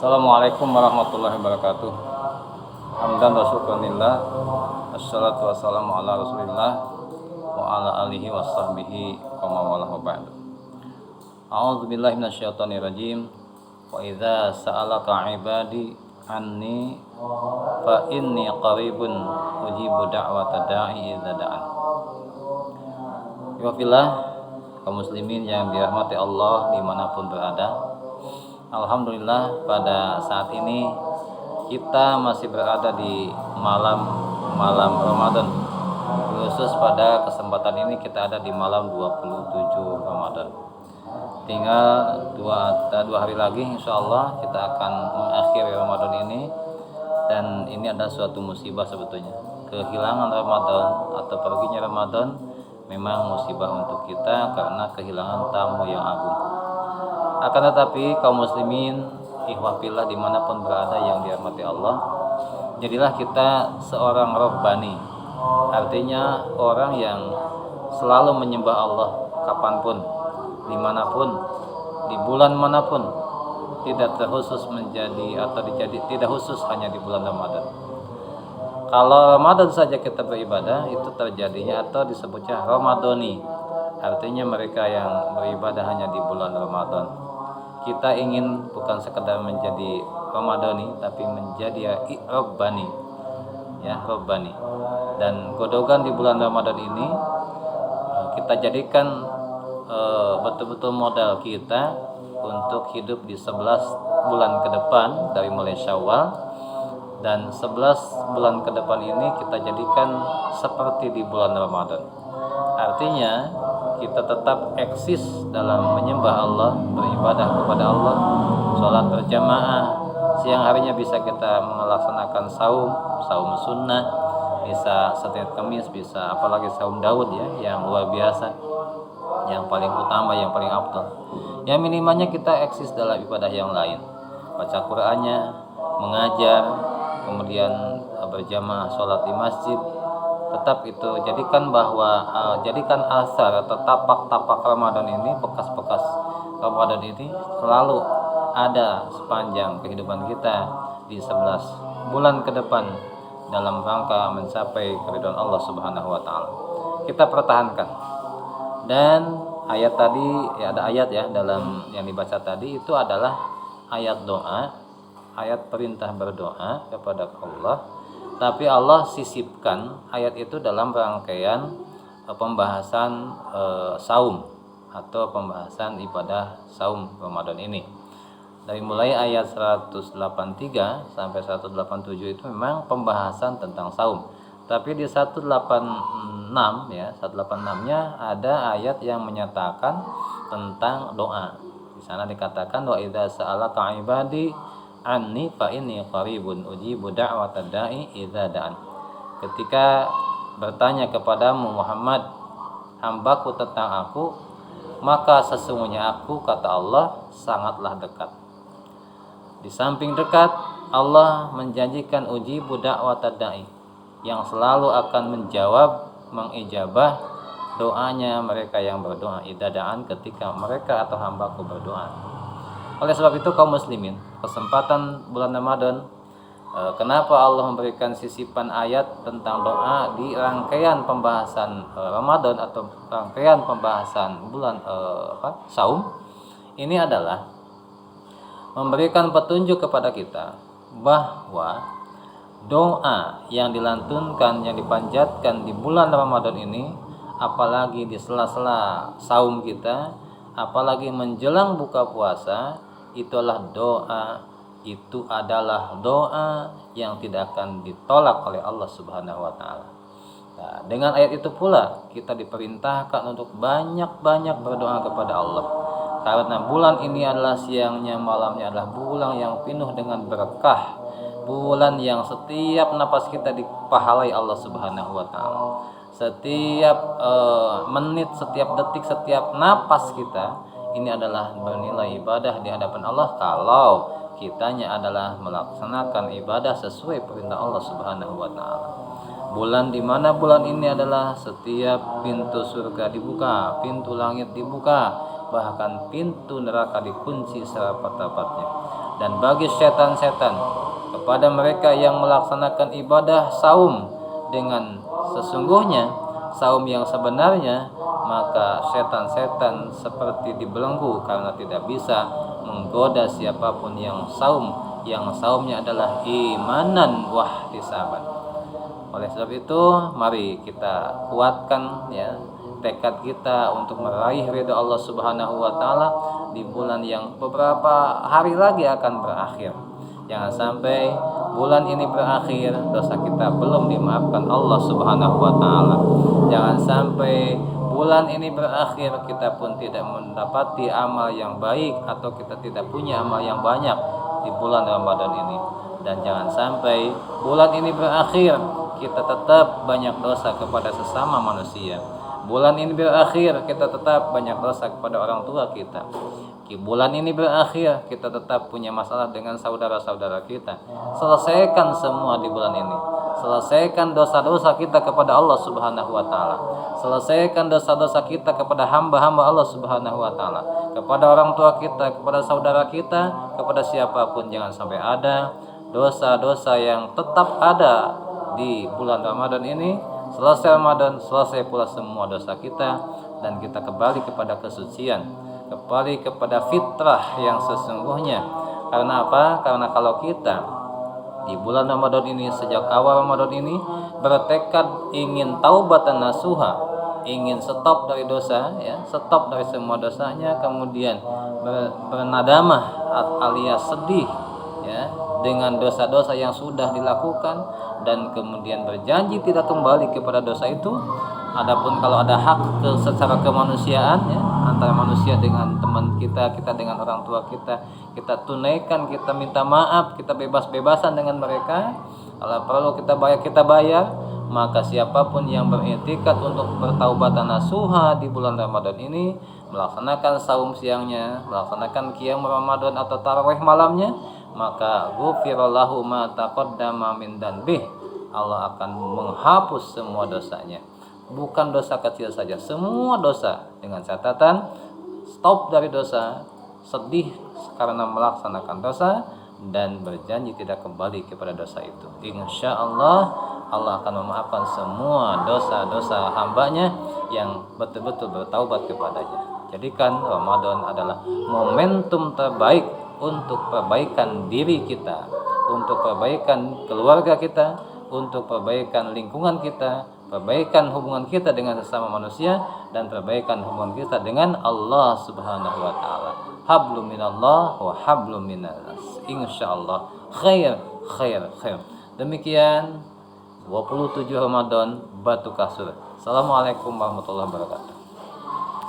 Assalamualaikum warahmatullahi wabarakatuh. Hamdan wa syukranillah. Assalatu wassalamu ala rasulillah wa ala alihi wa sahbihi wa mawalah wa ba'du. A'udzu billahi minasyaitonir rajim. Wa idza sa'alaka 'ibadi anni fa inni qaribun ujibu da'wata da'i idza da'an. Ya fillah, kaum muslimin yang dirahmati Allah dimanapun berada. Alhamdulillah pada saat ini kita masih berada di malam Ramadan. Khusus pada kesempatan ini kita ada di malam 27 Ramadan. Tinggal dua hari lagi insya Allah kita akan mengakhiri Ramadan ini. Dan ini adalah suatu musibah sebetulnya. Kehilangan Ramadan atau perginya Ramadan memang musibah untuk kita karena kehilangan tamu yang agung. Akan tetapi kaum muslimin ikhwah fillah dimanapun berada yang dirahmati Allah, jadilah kita seorang robbani, artinya orang yang selalu menyembah Allah kapanpun, dimanapun, di bulan manapun, tidak terkhusus menjadi atau tidak khusus hanya di bulan Ramadan. Kalau Ramadan saja kita beribadah, itu terjadinya atau disebutnya Ramadhani, artinya mereka yang beribadah hanya di bulan Ramadan. Kita ingin bukan sekedar menjadi Ramadhani, tapi menjadi Rabbani, ya Rabbani. Dan godogan di bulan Ramadan ini kita jadikan betul-betul modal kita untuk hidup di 11 bulan ke depan dari mulai Syawal, dan 11 bulan ke depan ini kita jadikan seperti di bulan Ramadan. Artinya kita tetap eksis dalam menyembah Allah, beribadah kepada Allah, sholat berjamaah. Siang harinya bisa kita melaksanakan saum sunnah, bisa setiap Kamis, bisa apalagi saum Daud ya, yang luar biasa, yang paling utama, yang paling afdal. Yang minimalnya kita eksis dalam ibadah yang lain, baca Qur'annya, mengajar, kemudian berjamaah sholat di masjid. Tetap itu jadikan asar atau tapak-tapak Ramadan ini, bekas-bekas Ramadan ini selalu ada sepanjang kehidupan kita di 11 bulan ke depan dalam rangka mencapai keridhaan Allah Subhanahu wa taala. Kita pertahankan. Dan ayat tadi ya, ada ayat ya dalam yang dibaca tadi itu adalah ayat doa, ayat perintah berdoa kepada Allah. Tapi Allah sisipkan ayat itu dalam rangkaian pembahasan saum atau pembahasan ibadah saum Ramadan ini. Dari mulai ayat 183 sampai 187 itu memang pembahasan tentang saum. Tapi di 186 ya, 186-nya ada ayat yang menyatakan tentang doa. Di sana dikatakan wa idza sa'alaka 'ibadi anni fa inni qaribun ujibu da'watad da'i idza da'an. Ketika bertanya kepadamu Muhammad, hambaku tentang aku, maka sesungguhnya aku, kata Allah, sangatlah dekat. Di samping dekat, Allah menjanjikan ujibu da'watad da'i, yang selalu akan menjawab, mengijabah doanya mereka yang berdoa idza da'an, ketika mereka atau hambaku berdoa. Oleh sebab itu kaum muslimin, kesempatan bulan Ramadan, kenapa Allah memberikan sisipan ayat tentang doa di rangkaian pembahasan Ramadan atau rangkaian pembahasan bulan saum, ini adalah memberikan petunjuk kepada kita bahwa doa yang dilantunkan, yang dipanjatkan di bulan Ramadan ini, apalagi di sela-sela saum kita, apalagi menjelang buka puasa, itu adalah doa yang tidak akan ditolak oleh Allah Subhanahu wa taala. Nah, dengan ayat itu pula kita diperintahkan untuk banyak-banyak berdoa kepada Allah. Karena bulan ini adalah siangnya, malamnya adalah bulan yang penuh dengan berkah, bulan yang setiap napas kita dipahalai Allah Subhanahu wa taala. Setiap menit, setiap detik, setiap napas kita ini adalah bernilai ibadah di hadapan Allah kalau kitanya adalah melaksanakan ibadah sesuai perintah Allah Subhanahu wa taala. Bulan di mana bulan ini adalah setiap pintu surga dibuka, pintu langit dibuka, bahkan pintu neraka dikunci serapat-rapatnya. Dan bagi setan-setan, kepada mereka yang melaksanakan ibadah saum dengan sesungguhnya, saum yang sebenarnya, maka setan-setan seperti dibelenggu karena tidak bisa menggoda siapapun yang saumnya adalah imanan wahtisaban. Oleh sebab itu, mari kita kuatkan ya tekad kita untuk meraih ridha Allah Subhanahu wa taala di bulan yang beberapa hari lagi akan berakhir. Jangan sampai bulan ini berakhir dosa kita belum dimaafkan Allah Subhanahu wa taala. Jangan sampai bulan ini berakhir kita pun tidak mendapati amal yang baik atau kita tidak punya amal yang banyak di bulan Ramadan ini. Dan jangan sampai bulan ini berakhir kita tetap banyak dosa kepada sesama manusia. Bulan ini berakhir kita tetap banyak dosa kepada orang tua kita. Bulan ini berakhir kita tetap punya masalah dengan saudara-saudara kita. Selesaikan semua di bulan ini. Selesaikan dosa-dosa kita kepada Allah Subhanahu wa taala. Selesaikan dosa-dosa kita kepada hamba-hamba Allah Subhanahu wa taala, kepada orang tua kita, kepada saudara kita, kepada siapapun. Jangan sampai ada dosa-dosa yang tetap ada di bulan Ramadan ini. Selesai Ramadan, selesai pula semua dosa kita, dan kita kembali kepada kesucian, kembali kepada fitrah yang sesungguhnya. Karena apa? Karena kalau kita di bulan Ramadan ini, sejak awal Ramadan ini bertekad ingin taubatan nasuha, ingin stop dari dosa ya, stop dari semua dosanya, kemudian bernadamah alias sedih ya dengan dosa-dosa yang sudah dilakukan, dan kemudian berjanji tidak kembali kepada dosa itu. Adapun kalau ada hak secara kemanusiaan ya, antara manusia dengan teman kita, kita dengan orang tua kita, kita tunaikan, kita minta maaf, kita bebas-bebasan dengan mereka. Kalau perlu kita bayar. Maka siapapun yang beriktikad untuk bertaubatan nasuha di bulan Ramadan ini, melaksanakan saum siangnya, melaksanakan qiyam Ramadan atau tarawih malamnya, maka ghufirallahu ma taqaddama min dzanbih. Allah akan menghapus semua dosanya. Bukan dosa kecil saja, semua dosa, dengan catatan stop dari dosa, sedih karena melaksanakan dosa, dan berjanji tidak kembali kepada dosa itu. Insya Allah Allah akan memaafkan semua dosa-dosa hambanya yang betul-betul bertaubat kepadanya. Jadikan Ramadan adalah momentum terbaik untuk perbaikan diri kita, untuk perbaikan keluarga kita, untuk perbaikan lingkungan kita, perbaikan hubungan kita dengan sesama manusia, dan perbaikan hubungan kita dengan Allah Subhanahu wa taala. Hablum minallah wa hablum minnas. Insyaallah khair. Demikian 27 Ramadan Batu Kasur. Assalamualaikum warahmatullahi wabarakatuh.